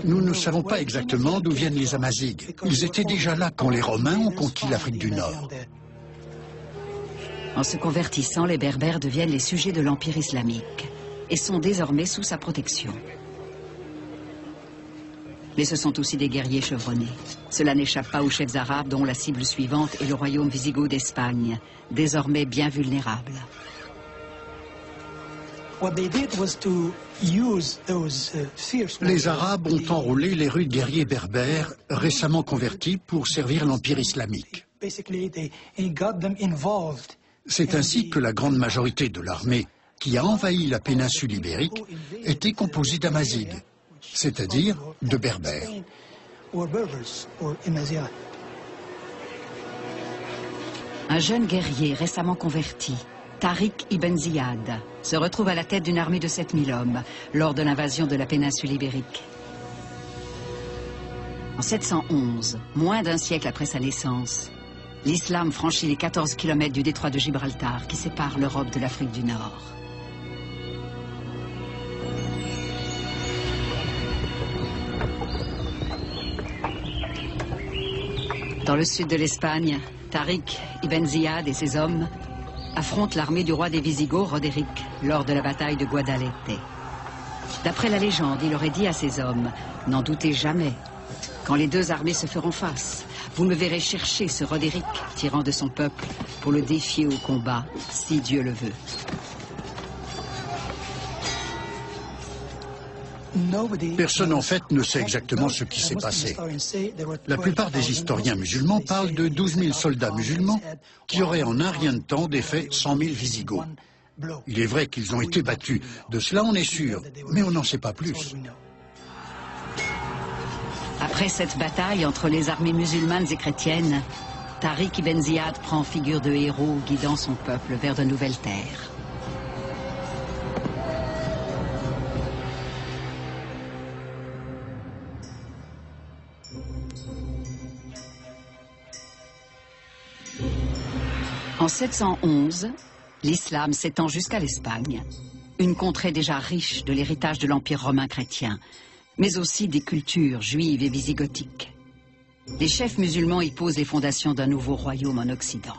Nous ne savons pas exactement d'où viennent les Amazighs. Ils étaient déjà là quand les Romains ont conquis l'Afrique du Nord. En se convertissant, les Berbères deviennent les sujets de l'Empire islamique et sont désormais sous sa protection. Mais ce sont aussi des guerriers chevronnés. Cela n'échappe pas aux chefs arabes dont la cible suivante est le royaume wisigoth d'Espagne, désormais bien vulnérable. Les Arabes ont enrôlé les rudes guerriers berbères récemment convertis pour servir l'Empire islamique. C'est ainsi que la grande majorité de l'armée qui a envahi la péninsule ibérique était composée d'Amazighs, c'est-à-dire de Berbères. Un jeune guerrier récemment converti, Tariq ibn Ziyad, se retrouve à la tête d'une armée de 7000 hommes lors de l'invasion de la péninsule ibérique. En 711, moins d'un siècle après sa naissance, l'islam franchit les 14 km du détroit de Gibraltar qui sépare l'Europe de l'Afrique du Nord. Dans le sud de l'Espagne, Tariq ibn Ziyad et ses hommes affrontent l'armée du roi des Visigoths, Roderick, lors de la bataille de Guadalete. D'après la légende, il aurait dit à ses hommes « N'en doutez jamais, quand les deux armées se feront face, vous me verrez chercher ce Roderick, tyran de son peuple, pour le défier au combat, si Dieu le veut. » Personne en fait ne sait exactement ce qui s'est passé. La plupart des historiens musulmans parlent de 12 000 soldats musulmans qui auraient en un rien de temps défait 100 000 Visigoths. Il est vrai qu'ils ont été battus, de cela on est sûr, mais on n'en sait pas plus. Après cette bataille entre les armées musulmanes et chrétiennes, Tariq ibn Ziyad prend figure de héros guidant son peuple vers de nouvelles terres. En 711, l'islam s'étend jusqu'à l'Espagne, une contrée déjà riche de l'héritage de l'Empire romain chrétien, mais aussi des cultures juives et wisigothiques. Les chefs musulmans y posent les fondations d'un nouveau royaume en Occident.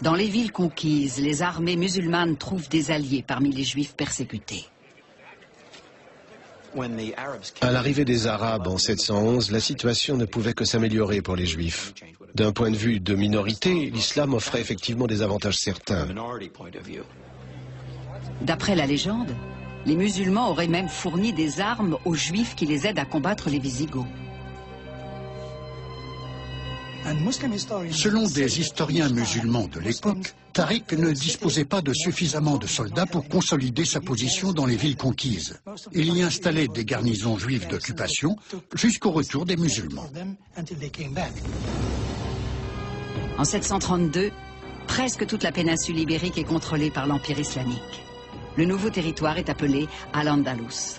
Dans les villes conquises, les armées musulmanes trouvent des alliés parmi les juifs persécutés. À l'arrivée des Arabes en 711, la situation ne pouvait que s'améliorer pour les Juifs. D'un point de vue de minorité, l'islam offrait effectivement des avantages certains. D'après la légende, les musulmans auraient même fourni des armes aux Juifs qui les aident à combattre les Visigoths. Selon des historiens musulmans de l'époque, Tariq ne disposait pas de suffisamment de soldats pour consolider sa position dans les villes conquises. Il y installait des garnisons juives d'occupation jusqu'au retour des musulmans. En 732, presque toute la péninsule ibérique est contrôlée par l'Empire islamique. Le nouveau territoire est appelé Al-Andalus.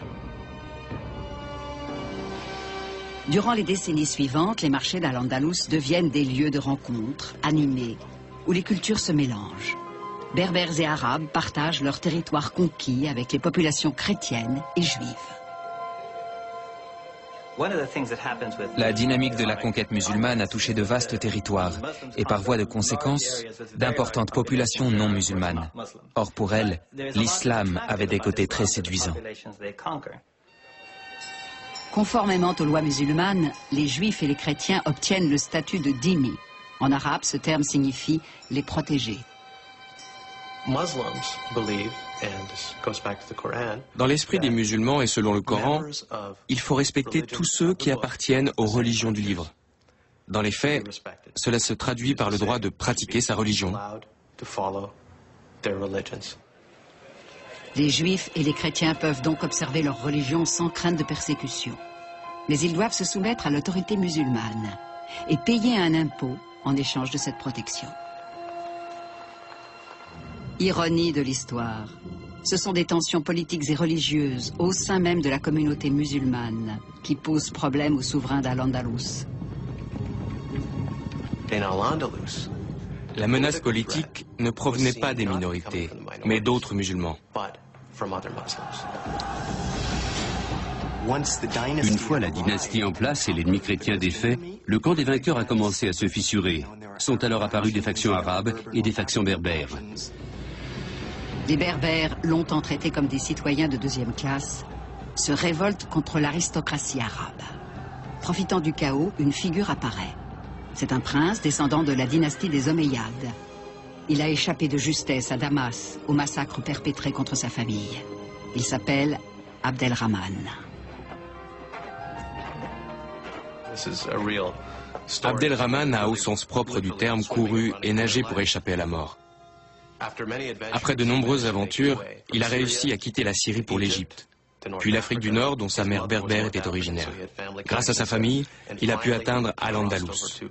Durant les décennies suivantes, les marchés d'Al-Andalus deviennent des lieux de rencontres, animés, où les cultures se mélangent. Berbères et Arabes partagent leur territoire conquis avec les populations chrétiennes et juives. La dynamique de la conquête musulmane a touché de vastes territoires et par voie de conséquence, d'importantes populations non musulmanes. Or pour elles, l'islam avait des côtés très séduisants. Conformément aux lois musulmanes, les juifs et les chrétiens obtiennent le statut de dhimmi. En arabe, ce terme signifie les protégés. Dans l'esprit des musulmans et selon le Coran, il faut respecter tous ceux qui appartiennent aux religions du livre. Dans les faits, cela se traduit par le droit de pratiquer sa religion. Les juifs et les chrétiens peuvent donc observer leur religion sans crainte de persécution. Mais ils doivent se soumettre à l'autorité musulmane et payer un impôt en échange de cette protection. Ironie de l'histoire, ce sont des tensions politiques et religieuses au sein même de la communauté musulmane qui posent problème aux souverains d'Al-Andalus. La menace politique ne provenait pas des minorités, mais d'autres musulmans. Une fois la dynastie en place et l'ennemi chrétien défait, le camp des vainqueurs a commencé à se fissurer. Sont alors apparues des factions arabes et des factions berbères. Les Berbères, longtemps traités comme des citoyens de deuxième classe, se révoltent contre l'aristocratie arabe. Profitant du chaos, une figure apparaît. C'est un prince descendant de la dynastie des Omeyyades. Il a échappé de justesse à Damas, au massacre perpétré contre sa famille. Il s'appelle Abdelrahman. Abdelrahman a, au sens propre du terme, couru et nagé pour échapper à la mort. Après de nombreuses aventures, il a réussi à quitter la Syrie pour l'Égypte, puis l'Afrique du Nord dont sa mère berbère était originaire. Grâce à sa famille, il a pu atteindre Al-Andalus.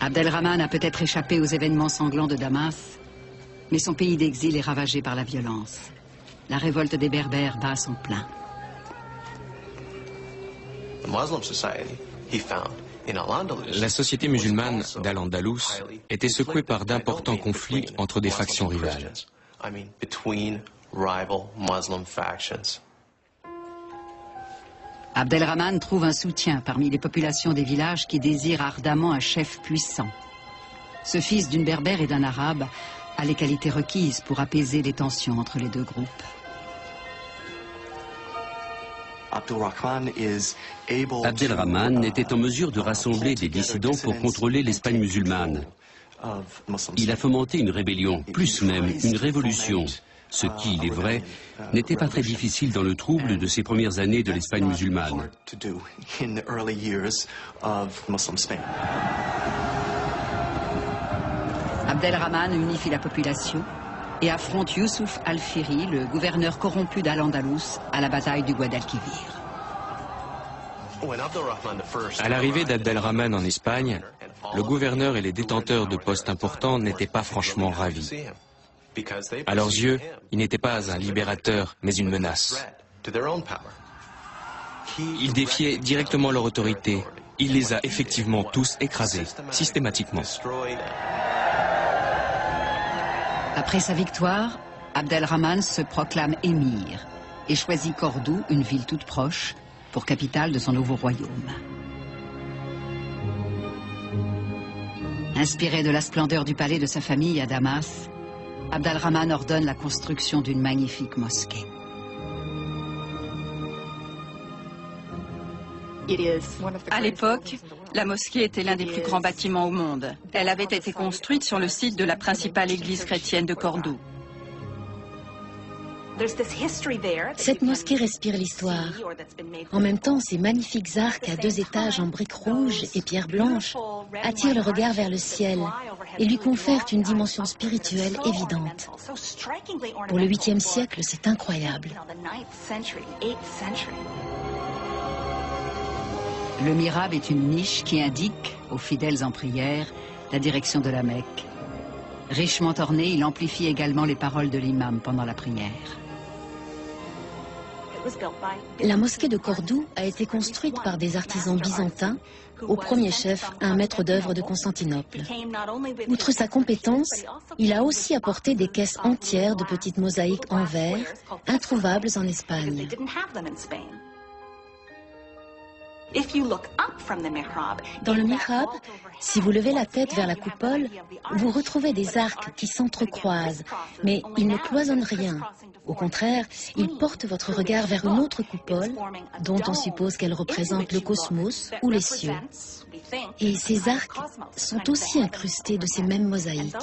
Abdelrahman a peut-être échappé aux événements sanglants de Damas, mais son pays d'exil est ravagé par la violence. La révolte des Berbères bat à son plein. La société musulmane d'Al-Andalus était secouée par d'importants conflits entre des factions rivales. Abdelrahman trouve un soutien parmi les populations des villages qui désirent ardemment un chef puissant. Ce fils d'une berbère et d'un arabe a les qualités requises pour apaiser les tensions entre les deux groupes. Abdelrahman était en mesure de rassembler des dissidents pour contrôler l'Espagne musulmane. Il a fomenté une rébellion, plus même une révolution, ce qui, il est vrai, n'était pas très difficile dans le trouble de ces premières années de l'Espagne musulmane. Abdelrahman unifie la population et affronte Youssouf Al-Firi, le gouverneur corrompu d'Al-Andalus, à la bataille du Guadalquivir. À l'arrivée d'Abdelrahman en Espagne, le gouverneur et les détenteurs de postes importants n'étaient pas franchement ravis. À leurs yeux, il n'était pas un libérateur, mais une menace. Il défiait directement leur autorité. Il les a effectivement tous écrasés, systématiquement. Après sa victoire, Abdelrahman se proclame émir et choisit Cordoue, une ville toute proche, pour capitale de son nouveau royaume. Inspiré de la splendeur du palais de sa famille à Damas, Abdelrahman ordonne la construction d'une magnifique mosquée. À l'époque, la mosquée était l'un des plus grands bâtiments au monde. Elle avait été construite sur le site de la principale église chrétienne de Cordoue. Cette mosquée respire l'histoire. En même temps, ces magnifiques arcs à 2 étages en briques rouges et pierres blanches attirent le regard vers le ciel et lui confèrent une dimension spirituelle évidente. Pour le 8e siècle, c'est incroyable. Le mihrab est une niche qui indique aux fidèles en prière la direction de la Mecque. Richement orné, il amplifie également les paroles de l'imam pendant la prière. La mosquée de Cordoue a été construite par des artisans byzantins, au premier chef un maître d'œuvre de Constantinople. Outre sa compétence, il a aussi apporté des caisses entières de petites mosaïques en verre, introuvables en Espagne. Dans le mihrab, si vous levez la tête vers la coupole, vous retrouvez des arcs qui s'entrecroisent, mais ils ne cloisonnent rien. Au contraire, ils portent votre regard vers une autre coupole, dont on suppose qu'elle représente le cosmos ou les cieux. Et ces arcs sont aussi incrustés de ces mêmes mosaïques.